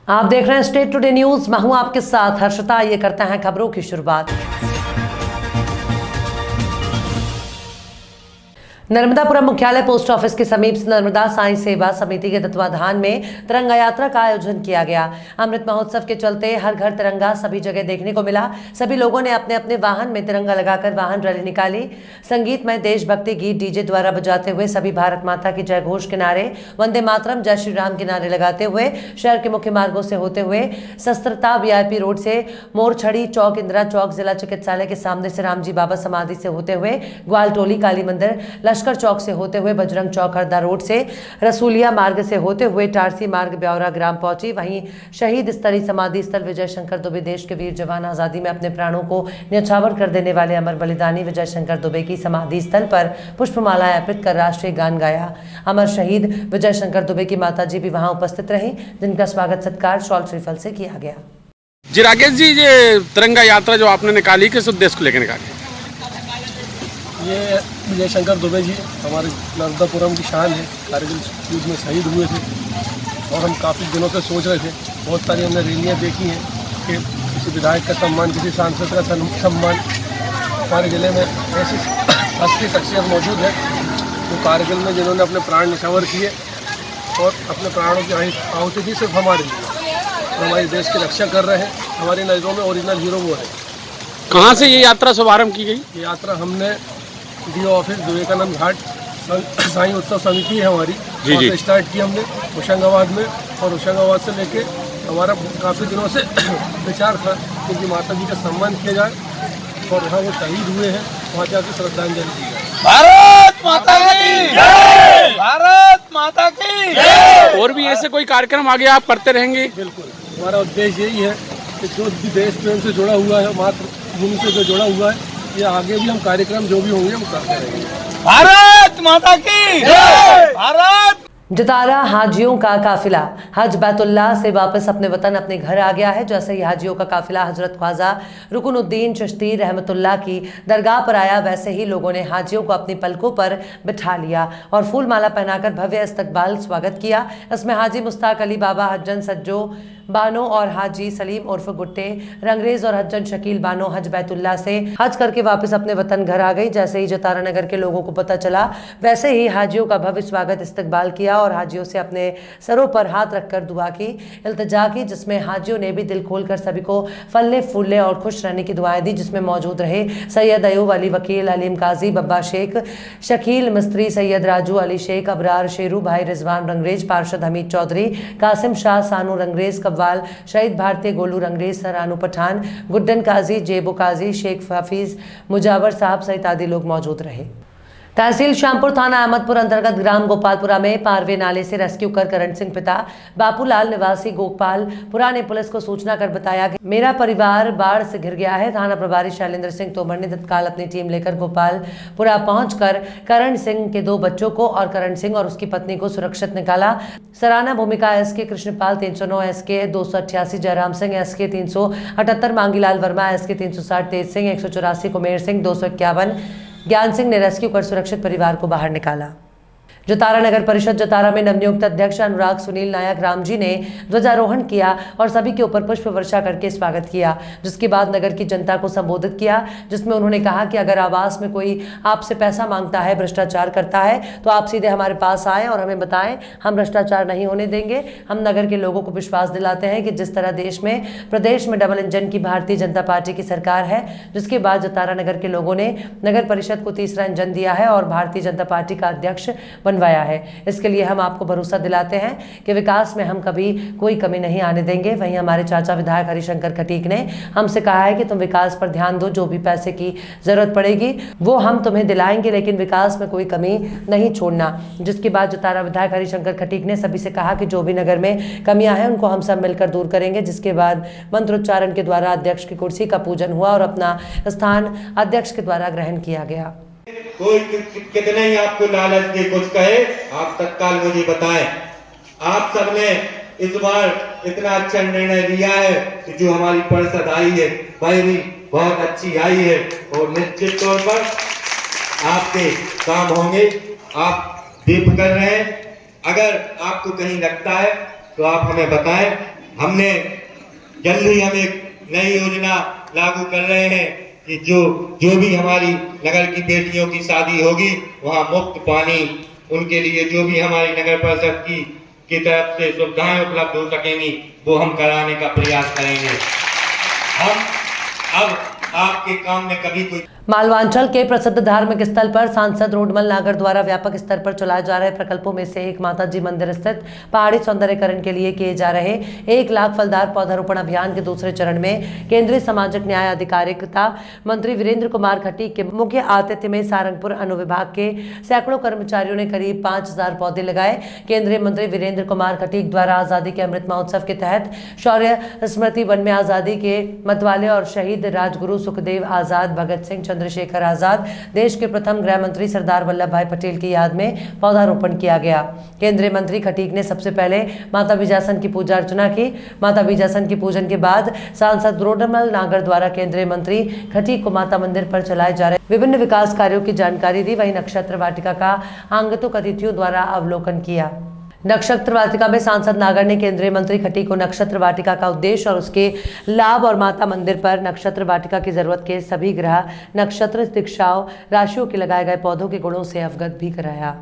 आप देख रहे हैं स्टेट टुडे न्यूज। मैं हूं आपके साथ हर्षिता। ये करते हैं खबरों की शुरुआत। नर्मदापुरम मुख्यालय पोस्ट ऑफिस के समीप से नर्मदा साई सेवा समिति के तत्वाधान में तिरंगा यात्रा का आयोजन किया गया। अमृत महोत्सव के चलते हर घर तिरंगा सभी जगह देखने को मिला। सभी लोगों ने अपने अपने वाहन में तिरंगा लगाकर वाहन रैली निकाली। संगीतमय देशभक्ति गीत डीजे द्वारा बजाते हुए सभी भारत माता की जय घोष के नारे, वंदे मातरम, जय श्री राम के नारे लगाते हुए शहर के मुख्य मार्गों से होते हुए शस्त्रता VIP रोड से मोरछड़ी चौक, इंदिरा चौक, जिला चिकित्सालय के सामने से रामजी बाबा समाधि से होते हुए ग्वालटोली, काली मंदिर, लश्कर चौक से होते हुए बजरंग चौक, हरदा रोड से रसूलिया मार्ग से होते हुए टारसी मार्ग ब्यौरा ग्राम पहुंची। वहीं शहीद स्तरीय समाधि स्थल विजय शंकर दुबे, देश के वीर जवान, आजादी में अपने प्राणों को न्यौछावर कर देने वाले अमर बलिदानी विजय शंकर दुबे की समाधि स्थल पर पुष्पमाला अर्पित कर राष्ट्रीय गान गाया। अमर शहीद विजय शंकर दुबे की माताजी भी वहां उपस्थित रहीं, जिनका स्वागत सत्कार शॉल श्रीफल से किया गया। जी राकेश जी, ये तिरंगा यात्रा जो आपने निकाली, किस उद्देश्य को लेकर निकाली? ये विजय शंकर दुबे जी हमारे नर्मदापुरम की शान है। कारगिल युद्ध में शहीद हुए थे और हम काफ़ी दिनों से सोच रहे थे। बहुत सारी हमने रैलियाँ देखी हैं कि किसी विधायक का सम्मान, किसी सांसद का सम्मान। हमारे ज़िले में ऐसी हस्ती शख्सियत मौजूद है जो कारगिल में जिन्होंने अपने प्राण न्यौछावर किए और अपने प्राणों की आहुति दी सिर्फ हमारे लिए, तो हमारे देश की रक्षा कर रहे हैं। हमारी नज़रों में ओरिजिनल हीरो वो है। कहाँ से ये यात्रा शुभारंभ की गई? ये यात्रा हमने DO ऑफिस विवेकानंद घाट साईं उत्सव समिति है हमारी, वहाँ से स्टार्ट की हमने होशंगाबाद में। और होशंगाबाद से लेके हमारा काफ़ी दिनों से विचार था कि उनकी माता जी का सम्मान किया जाए और वहाँ वो शहीद हुए हैं, वहाँ जाकर श्रद्धांजलि दी जाए। भारत माता की जय! भारत माता की जय! और भी ऐसे कोई कार्यक्रम आगे आप करते रहेंगे? बिल्कुल, हमारा उद्देश्य यही है कि जो भी देश प्रेम से जुड़ा हुआ है, मातृभूमि से जो जुड़ा हुआ है, ये आगे भी हम कार्यक्रम जो भी होंगे हम करते रहेंगे। भारत माता की जय! भारत। जतारा हाजियों का काफिला हज बैतुल्लाह से वापस अपने वतन अपने घर आ गया है। जैसे ही हाजियों का काफिला हजरत ख्वाजा रुकनुद्दीन चिश्ती रहमतुल्लाह की दरगाह पर आया, वैसे ही लोगों ने हाजियों को अपनी पलकों पर बिठा लिया और फूल माला पहनाकर भव्य इस्तकबाल स्वागत किया। इसमें हाजी मुश्ताक अली बाबा, हज्जन सज्जो बानो और हाजी सलीम उर्फ गुट्टे रंगरेज और हज्जन शकील बानो हज बैतुल्लाह से हज करके वापस अपने वतन घर आ गई। जैसे ही जतारा नगर के लोगों को पता चला, वैसे ही हाजियों का भव्य स्वागत इस्तकबाल किया और हाजियों से अपने सरों पर हाथ रखकर दुआ की, इल्तिजा की, जिसमें हाजियों ने भी दिल खोलकर सभी को फलने फूलने और खुश रहने की दुआएं दी। जिसमें मौजूद रहे सैयद अयूब अली वकील, अलीम काजी, बब्बा शेख, शकील मिस्त्री, सैयद राजू अली शेख, अबरार शेरू, भाई रिजवान रंगरेज, पार्षद हमीद चौधरी, कासिम शाह, सानू रंगरेज, कव्वाल, शहीद भारतीय गोलू रंगरेज, सरानू पठान, गुड्डन काजी, जेबो काजी, शेख हफीज मुजावर साहब सहित आदि लोग मौजूद रहे। तहसील श्यामपुर, थाना अहमदपुर अंतर्गत ग्राम गोपालपुरा में पारवे नाले से रेस्क्यू कर करण सिंह पिता बापूलाल निवासी गोपालपुरा ने पुलिस को सूचना कर बताया कि मेरा परिवार बाढ़ से घिर गया है। थाना प्रभारी शैलेंद्र सिंह तोमर ने तत्काल अपनी टीम लेकर गोपालपुरा पहुंचकर करण सिंह के 2 बच्चों को और करण सिंह और उसकी पत्नी को सुरक्षित निकाला। सराना भूमिका SK Krishanpal 309, SK 288 Jairam Singh, SK 378 Mangilal Verma, SK 360 तेज सिंह, 184 कुमेर सिंह, 251 ज्ञान सिंह ने रेस्क्यू कर सुरक्षित परिवार को बाहर निकाला। जतारा नगर परिषद जतारा में नवनियुक्त अध्यक्ष अनुराग सुनील नायक रामजी ने ध्वजारोहण किया और सभी के ऊपर पुष्प वर्षा करके स्वागत किया, जिसके बाद नगर की जनता को संबोधित किया, जिसमें उन्होंने कहा कि अगर आवास में कोई आपसे पैसा मांगता है, भ्रष्टाचार करता है, तो आप सीधे हमारे पास आएँ और हमें बताएं। हम भ्रष्टाचार नहीं होने देंगे। हम नगर के लोगों को विश्वास दिलाते हैं कि जिस तरह प्रदेश में डबल इंजन की भारतीय जनता पार्टी की सरकार है, जिसके बाद जतारा नगर के लोगों ने नगर परिषद को तीसरा इंजन दिया है और भारतीय जनता पार्टी का अध्यक्ष बनवाया है। इसके लिए हम आपको भरोसा दिलाते हैं कि विकास में हम कभी कोई कमी नहीं आने देंगे। वहीं हमारे चाचा विधायक हरिशंकर खटीक ने हमसे कहा है कि तुम विकास पर ध्यान दो, जो भी पैसे की जरूरत पड़ेगी वो हम तुम्हें दिलाएंगे, लेकिन विकास में कोई कमी नहीं छोड़ना। जिसके बाद जतारा विधायक हरिशंकर खटीक ने सभी से कहा कि जो भी नगर में कमियां हैं उनको हम सब मिलकर दूर करेंगे। जिसके बाद मंत्रोच्चारण के द्वारा अध्यक्ष की कुर्सी का पूजन हुआ और अपना स्थान अध्यक्ष के द्वारा ग्रहण किया गया। कोई कितने ही आपको लालच दे कुछ कहे, आप तत्काल मुझे बताएं। आप सबने इस बार इतना अच्छा निर्णय लिया है कि जो हमारी परिषद आई है वह भी बहुत अच्छी आई है और निश्चित तौर पर आपके काम होंगे। आप बेफिक्र रहें। अगर आपको कहीं लगता है तो आप हमें बताएं, हमने जल्द ही हम एक नई योजना लागू कर रहे हैं कि जो भी हमारी नगर की बेटियों की शादी होगी वहाँ मुफ्त पानी उनके लिए जो भी हमारी नगर परिषद की तरफ से सुविधाएं उपलब्ध हो सकेंगी वो हम कराने का प्रयास करेंगे। हम अब आपके काम में कभी कोई मालवांचल के प्रसिद्ध धार्मिक स्थल पर सांसद रोडमल नागर द्वारा व्यापक स्तर पर चलाए जा रहे प्रकल्पों में से एक माताजी मंदिर स्थित पहाड़ी सौंदर्यीकरण के लिए किए जा रहे 1 लाख फलदार पौधारोपण अभियान के दूसरे चरण में केंद्रीय सामाजिक न्याय अधिकारिता मंत्री वीरेंद्र कुमार खटीक के मुख्य आतिथ्य में सारंगपुर अनुविभाग के सैकड़ों कर्मचारियों ने करीब 5000 पौधे लगाए। केंद्रीय मंत्री वीरेंद्र कुमार खटीक द्वारा आजादी के अमृत महोत्सव के तहत शौर्य स्मृति वन में आजादी के मतवाले और शहीद राजगुरु सुखदेव आजाद, भगत सिंह, चंद्रशेखर आजाद, देश के प्रथम गृह मंत्री सरदार वल्लभ भाई पटेल की याद में पौधारोपण किया गया। केंद्रीय मंत्री खटीक ने सबसे पहले माता बीजासन की पूजा अर्चना की। माता बीजासन की पूजन के बाद सांसद रोडमल नागर द्वारा केंद्रीय मंत्री खटीक को माता मंदिर पर चलाए जा रहे विभिन्न विकास कार्यों की जानकारी दी। वहीं नक्षत्र वाटिका का आगंतुक अतिथियों द्वारा अवलोकन किया। नक्षत्र वाटिका में सांसद नागर ने केंद्रीय मंत्री खटीक को नक्षत्र वाटिका का उद्देश्य और उसके लाभ और माता मंदिर पर नक्षत्र वाटिका की जरूरत के सभी ग्रह, नक्षत्र, दिशाओं, राशियों के लगाए गए पौधों के गुणों से अवगत भी कराया।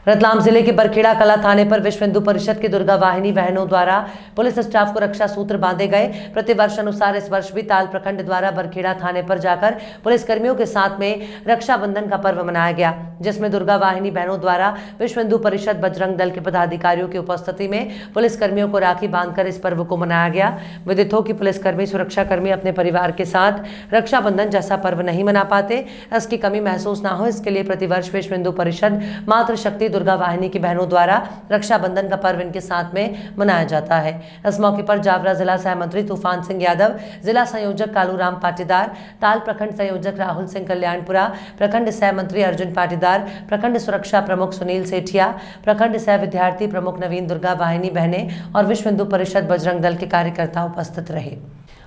रतलाम जिले के बरखेड़ा कला थाने पर विश्व हिंदू परिषद की दुर्गा वाहिनी बहनों द्वारा पुलिस स्टाफ को रक्षा सूत्र बांधे गए। प्रतिवर्ष अनुसार इस वर्ष भी ताल प्रखंड द्वारा बरखेड़ा थाने पर जाकर पुलिसकर्मियों के साथ में रक्षाबंधन का पर्व मनाया गया, जिसमें दुर्गा वाहिनी बहनों द्वारा विश्व हिंदू परिषद बजरंग दल के पदाधिकारियों की उपस्थिति में पुलिसकर्मियों को राखी बांधकर इस पर्व को मनाया गया। विदित हो कि पुलिसकर्मी, सुरक्षाकर्मी अपने परिवार के साथ रक्षाबंधन जैसा पर्व नहीं मना पाते, इसकी कमी महसूस न हो इसके लिए प्रतिवर्ष विश्व हिंदू परिषद मातृशक्ति दुर्गा वाहिनी की बहनों द्वारा रक्षाबंधन का पर्व इनके साथ में मनाया जाता है। इस मौके पर जावरा जिला सह मंत्री तूफान सिंह यादव, जिला संयोजक कालूराम पाटीदार, ताल प्रखंड संयोजक राहुल सिंह कल्याणपुरा, प्रखंड सह मंत्री अर्जुन पाटीदार, प्रखंड सुरक्षा प्रमुख सुनील सेठिया, प्रखंड सह विद्यार्थी प्रमुख नवीन, दुर्गा वाहिनी बहनें और विश्व हिंदू परिषद बजरंग दल के कार्यकर्ता उपस्थित रहे।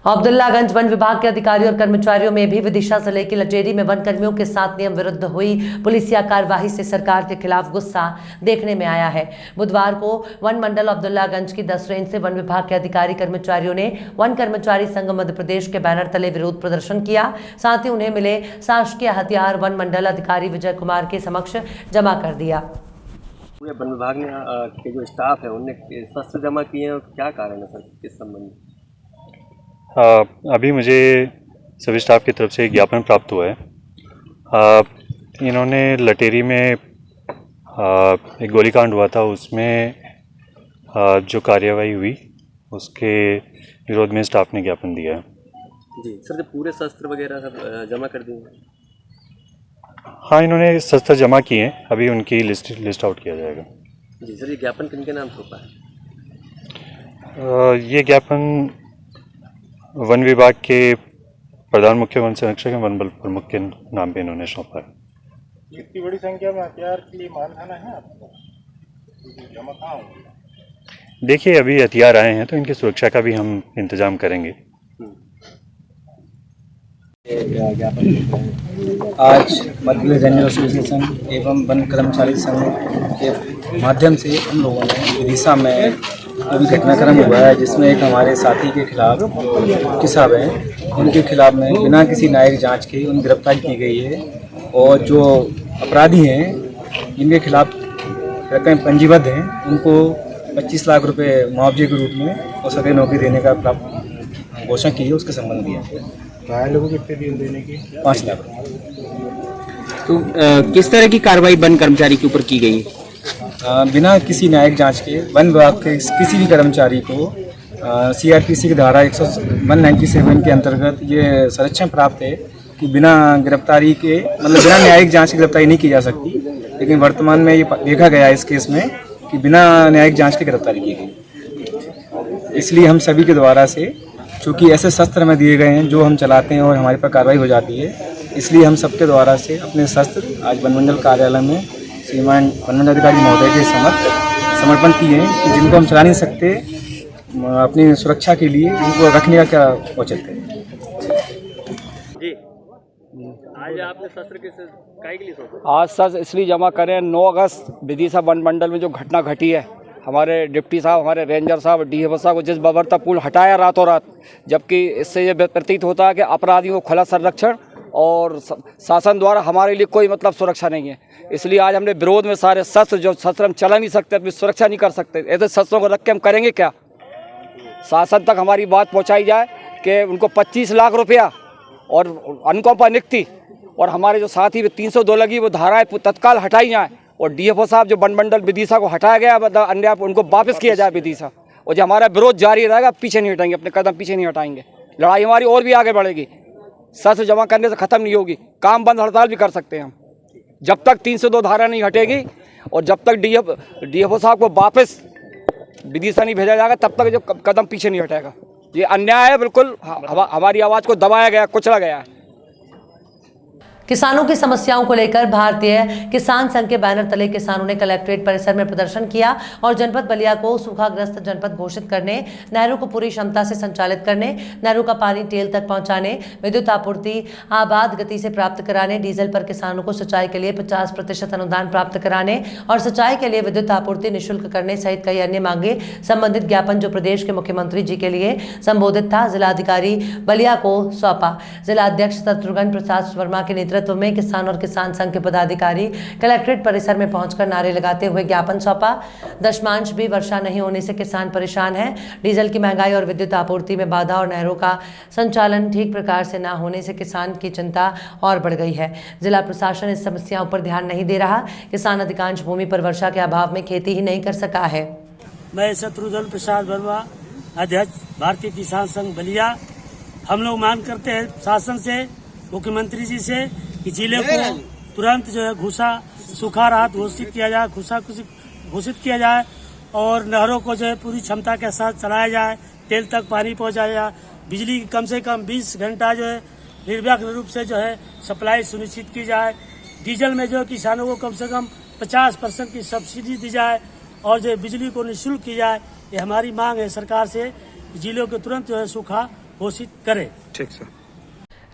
अब्दुल्लागंज वन विभाग के अधिकारियों और कर्मचारियों में भी विदिशा जिले के लटेरी में वन कर्मियों के साथ नियम विरुद्ध हुई पुलिसिया कार्यवाही से सरकार के खिलाफ गुस्सा देखने में आया है। बुधवार को वन मंडल अब्दुल्लागंज की 10 रेंज से वन विभाग के अधिकारी कर्मचारियों ने वन कर्मचारी संघ मध्य प्रदेश के बैनर तले विरोध प्रदर्शन किया। साथ ही उन्हें मिले शासकीय हथियार वन मंडल अधिकारी विजय कुमार के समक्ष जमा कर दिया। वन विभाग ने के जो स्टाफ है उनने शस्त्र जमा किए हैं, क्या कारण है सर किस संबंध में? अभी मुझे सभी स्टाफ की तरफ से एक ज्ञापन प्राप्त हुआ है। इन्होंने लटेरी में एक गोलीकांड हुआ था, उसमें जो कार्यवाही हुई उसके विरोध में स्टाफ ने ज्ञापन दिया है। जी सर, जब पूरे शस्त्र वगैरह सब जमा कर दिए? हाँ, इन्होंने शस्त्र जमा किए हैं, अभी उनकी लिस्ट आउट किया जाएगा। जी सर, ये ज्ञापन किनके नाम सौंपा है? ये ज्ञापन वन विभाग के प्रधान मुख्य वन संरक्षक एवं वन बल प्रमुख के नाम पे इन्होंने सौंपा है। इतनी बड़ी संख्या में हथियार के लिए मानहानि है आपको? जमा कहाँ होंगे? देखिए, अभी हथियार आए हैं तो इनकी सुरक्षा का भी हम इंतजाम करेंगे। आज मध्य प्रदेश रेंजर एसोसिएशन एवं वन कर्मचारी संघ के माध्यम से हम लोगों ने विदिशा में अभी घटनाक्रम हुआ है, जिसमें एक हमारे साथी के खिलाफ जो साहब हैं उनके खिलाफ में बिना किसी न्यायिक जांच के उनकी गिरफ्तारी की गई है और जो अपराधी हैं जिनके खिलाफ रकम पंजीबद्ध हैं उनको 25 लाख रुपए मुआवजे के रूप में और सदैव नौकरी देने का घोषणा की है। उसके संबंध दिया घायलों को कितने दिन देने की? 5 लाख रुपये। तो किस तरह की कार्रवाई वन कर्मचारी के ऊपर की गई? बिना किसी न्यायिक जांच के वन विभाग के किसी भी कर्मचारी को CRPC की धारा 197 के अंतर्गत ये संरक्षण प्राप्त है कि बिना गिरफ्तारी के, मतलब बिना न्यायिक जांच की गिरफ्तारी नहीं की जा सकती। लेकिन वर्तमान में ये देखा गया इस केस में कि बिना न्यायिक जांच की गिरफ्तारी की गई। इसलिए हम सभी के द्वारा से, चूँकि ऐसे शस्त्र हमें दिए गए हैं जो हम चलाते हैं और हमारे पर कार्रवाई हो जाती है, इसलिए हम सबके द्वारा से अपने शस्त्र आज वन मंडल कार्यालय में श्रीमान वन मंडल अधिकारी महोदय के समक्ष समर्पण किए हैं कि जिनको हम चला नहीं सकते, अपनी सुरक्षा के लिए उनको रखने का क्या औचित्य है। जी आज आपने शस्त्र काहे के लिए सोचा? आज शस्त्र इसलिए जमा करें, 9 अगस्त विदिशा वन मंडल में जो घटना घटी है, हमारे डिप्टी साहब, हमारे रेंजर साहब, डीएफओ साहब को जिस बर्बरता पुल हटाया रातों रात, जबकि इससे ये प्रतीत होता है कि अपराधियों को खुला संरक्षण और शासन द्वारा हमारे लिए कोई मतलब सुरक्षा नहीं है। इसलिए आज हमने विरोध में सारे शस्त्र हम चला नहीं सकते, अपनी सुरक्षा नहीं कर सकते, ऐसे शस्त्रों को रख के हम करेंगे क्या? शासन तक हमारी बात पहुंचाई जाए कि उनको 25 लाख रुपया और अनुकंपा नियुक्ति और हमारे जो साथी 302 लगी वो धाराएं तत्काल हटाई जाए और डीएफओ साहब जो वन मंडल विदिशा को हटाया गया मतलब अन्य उनको वापस किया जाए विदिशा। और जो हमारा विरोध जारी रहेगा, पीछे नहीं हटाएंगे, अपने कदम पीछे नहीं हटाएंगे, लड़ाई हमारी और भी आगे बढ़ेगी। शस्त्र जमा करने से ख़त्म नहीं होगी, काम बंद हड़ताल भी कर सकते हैं हम, जब तक 302 धारा नहीं हटेगी और जब तक डीएफओ साहब को वापस विदिशा नहीं भेजा जाएगा तब तक जो कदम पीछे नहीं हटेगा। ये अन्याय है, बिल्कुल हमारी आवाज़ को दबाया गया, कुचला गया है। किसानों की समस्याओं को लेकर भारतीय किसान संघ के बैनर तले किसानों ने कलेक्ट्रेट परिसर में प्रदर्शन किया और जनपद बलिया को सूखाग्रस्त जनपद घोषित करने, नहरों को पूरी क्षमता से संचालित करने, नहरों का पानी टेल तक पहुंचाने, विद्युत आपूर्ति आबाद गति से प्राप्त कराने, डीजल पर किसानों को सिंचाई के लिए 50% अनुदान प्राप्त कराने और सिंचाई के लिए विद्युत आपूर्ति निःशुल्क करने सहित कई अन्य मांगे संबंधित ज्ञापन जो प्रदेश के मुख्यमंत्री जी के लिए संबोधित था, जिलाधिकारी बलिया को सौंपा। जिलाध्यक्ष शत्रुघ्न प्रसाद वर्मा के नेतृत्व में किसान और किसान संघ के पदाधिकारी कलेक्ट्रेट परिसर में पहुंचकर नारे लगाते हुए ज्ञापन सौंपा। दशमांश भी वर्षा नहीं होने से किसान परेशान हैं, डीजल की महंगाई और विद्युत आपूर्ति में बाधा और नहरों का संचालन ठीक प्रकार से न होने से किसान की चिंता और बढ़ गई है। जिला प्रशासन इस समस्याओं पर ध्यान नहीं दे रहा। किसान अधिकांश भूमि पर वर्षा के अभाव में खेती ही नहीं कर सका है। मैं शत्रुघ्न प्रसाद वर्मा, अध्यक्ष भारतीय किसान संघ बलिया। हम लोग मांग करते हैं शासन से, मुख्यमंत्री जी से कि जिले को तुरंत जो है सूखा राहत घोषित किया जाए, घोषित किया जाए और नहरों को जो है पूरी क्षमता के साथ चलाया जाए, तेल तक पानी पहुंचाया जाए, बिजली की कम से कम 20 घंटा जो है निर्विघ्न रूप से जो है सप्लाई सुनिश्चित की जाए, डीजल में जो किसानों को कम से कम 50% की सब्सिडी दी जाए और जो बिजली को निःशुल्क की जाए। ये हमारी मांग है सरकार से, जिलों को तुरंत जो है सूखा घोषित करे। ठीक सर।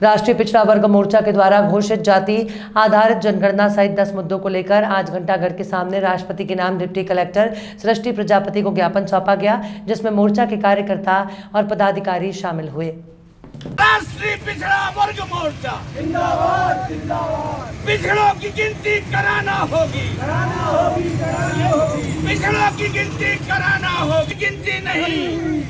राष्ट्रीय पिछड़ा वर्ग मोर्चा के द्वारा घोषित जाति आधारित जनगणना सहित 10 मुद्दों को लेकर आज घंटाघर के सामने राष्ट्रपति के नाम डिप्टी कलेक्टर सृष्टि प्रजापति को ज्ञापन सौंपा गया, जिसमें मोर्चा के कार्यकर्ता और पदाधिकारी शामिल हुए। राष्ट्रीय पिछड़ा वर्ग मोर्चा जिंदाबाद, जिंदाबाद। पिछड़ों की गिनती कराना होगी, पिछड़ों की गिनती कराना होगी, गिनती नहीं।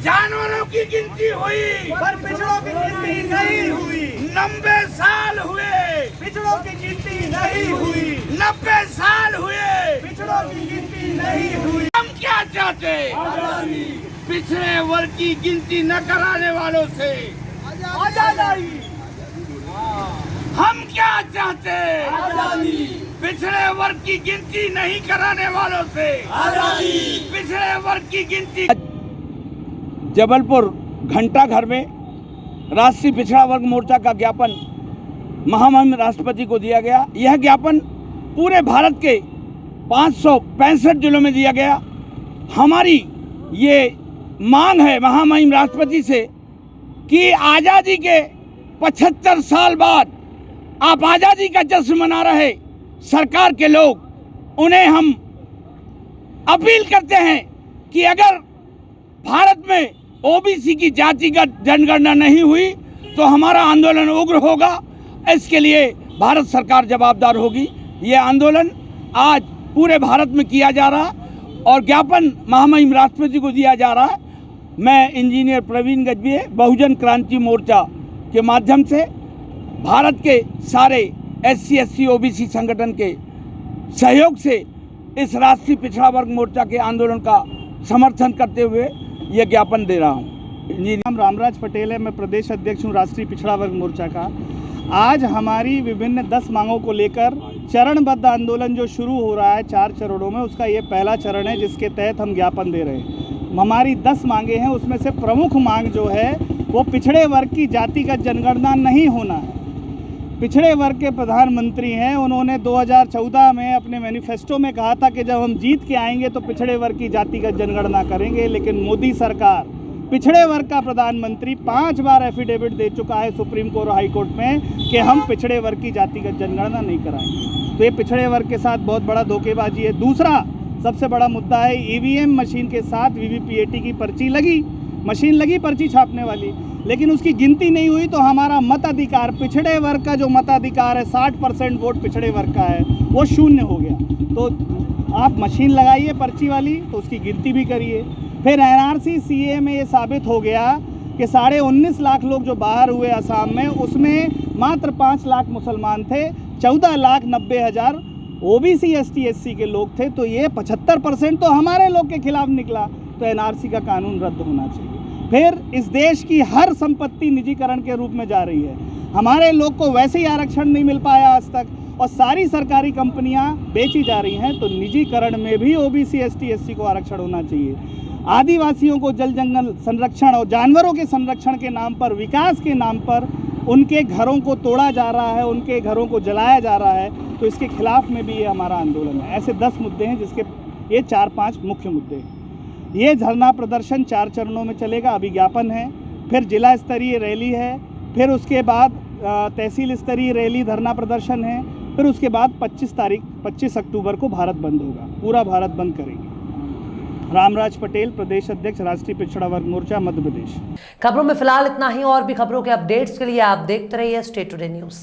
जानवरों की गिनती हुई पर पिछड़ों की गिनती नहीं हुई। 90 साल हुए पिछड़ों की गिनती नहीं हुई। 90 साल हुए पिछड़ों की गिनती नहीं हुई। हम क्या चाहते? आजादी। पिछड़े वर्ग की गिनती न कराने वालों से आजादी। हम क्या चाहते? आजादी। पिछड़े वर्ग की गिनती नहीं कराने वालों से आजादी। पिछड़े वर्ग की गिनती। जबलपुर घंटाघर में राष्ट्रीय पिछड़ा वर्ग मोर्चा का ज्ञापन महामहिम राष्ट्रपति को दिया गया। यह ज्ञापन पूरे भारत के 565 जिलों में दिया गया। हमारी ये मांग है महामहिम राष्ट्रपति से कि आज़ादी के 75 साल बाद आप आज़ादी का जश्न मना रहे सरकार के लोग, उन्हें हम अपील करते हैं कि अगर भारत में ओबीसी की जातिगत जनगणना नहीं हुई तो हमारा आंदोलन उग्र होगा। इसके लिए भारत सरकार जवाबदार होगी। ये आंदोलन आज पूरे भारत में किया जा रहा और ज्ञापन महामहिम राष्ट्रपति को दिया जा रहा है। मैं इंजीनियर प्रवीण गजभिये बहुजन क्रांति मोर्चा के माध्यम से भारत के सारे SC SC OBC संगठन के सहयोग से इस राष्ट्रीय पिछड़ा वर्ग मोर्चा के आंदोलन का समर्थन करते हुए यह ज्ञापन दे रहा हूँ। नाम रामराज पटेल है, मैं प्रदेश अध्यक्ष हूँ राष्ट्रीय पिछड़ा वर्ग मोर्चा का। आज हमारी विभिन्न 10 मांगों को लेकर चरणबद्ध आंदोलन जो शुरू हो रहा है 4 चरणों में, उसका ये पहला चरण है जिसके तहत हम ज्ञापन दे रहे हैं। हमारी 10 मांगे हैं, उसमें से प्रमुख मांग जो है वो पिछड़े वर्ग की जातिगत जनगणना नहीं होना है। पिछड़े वर्ग के प्रधानमंत्री हैं। उन्होंने 2014 में अपने मैनिफेस्टो में कहा था कि जब हम जीत के आएंगे तो पिछड़े वर्ग की जातिगत जनगणना करेंगे, लेकिन मोदी सरकार पिछड़े वर्ग का प्रधानमंत्री 5 बार एफिडेविट दे चुका है सुप्रीम कोर्ट और हाई कोर्ट में कि हम पिछड़े वर्ग की जातिगत जनगणना नहीं कराएंगे। तो ये पिछड़े वर्ग के साथ बहुत बड़ा धोखेबाजी है। दूसरा सबसे बड़ा मुद्दा है ईवीएम मशीन के साथ वीवीपीएटी की पर्ची लगी, मशीन लगी पर्ची छापने वाली, लेकिन उसकी गिनती नहीं हुई तो हमारा मताधिकार, पिछड़े वर्ग का जो मताधिकार है 60% वोट पिछड़े वर्ग का है, वो शून्य हो गया। तो आप मशीन लगाइए पर्ची वाली तो उसकी गिनती भी करिए। फिर एनआरसी सीए में ये साबित हो गया कि 19.5 लाख लोग जो बाहर हुए असम में, उसमें मात्र 5 लाख मुसलमान थे, 14,90,000 ओबीसी एसटी एससी के लोग थे। तो ये 75% तो हमारे लोग के खिलाफ निकला। तो एनआरसी का कानून रद्द होना चाहिए। फिर इस देश की हर संपत्ति निजीकरण के रूप में जा रही है। हमारे लोग को वैसे ही आरक्षण नहीं मिल पाया आज तक, और सारी सरकारी कंपनियां बेची जा रही हैं। तो निजीकरण में भी ओबीसी एसटी एससी को आरक्षण होना चाहिए। आदिवासियों को जल जंगल संरक्षण और जानवरों के संरक्षण के नाम पर, विकास के नाम पर उनके घरों को तोड़ा जा रहा है, उनके घरों को जलाया जा रहा है। तो इसके खिलाफ में भी ये हमारा आंदोलन है। ऐसे 10 मुद्दे हैं जिसके ये 4-5 मुख्य मुद्दे हैं। ये धरना प्रदर्शन 4 चरणों में चलेगा। अभी ज्ञापन है, फिर जिला स्तरीय रैली है, फिर उसके बाद तहसील स्तरीय रैली धरना प्रदर्शन है, फिर उसके बाद 25 अक्टूबर को भारत बंद होगा। पूरा भारत बंद करेंगे। रामराज पटेल, प्रदेश अध्यक्ष, राष्ट्रीय पिछड़ा वर्ग मोर्चा, मध्य प्रदेश। खबरों में फिलहाल इतना ही। और भी खबरों के अपडेट्स के लिए आप देखते रहिए स्टे टुडे न्यूज़।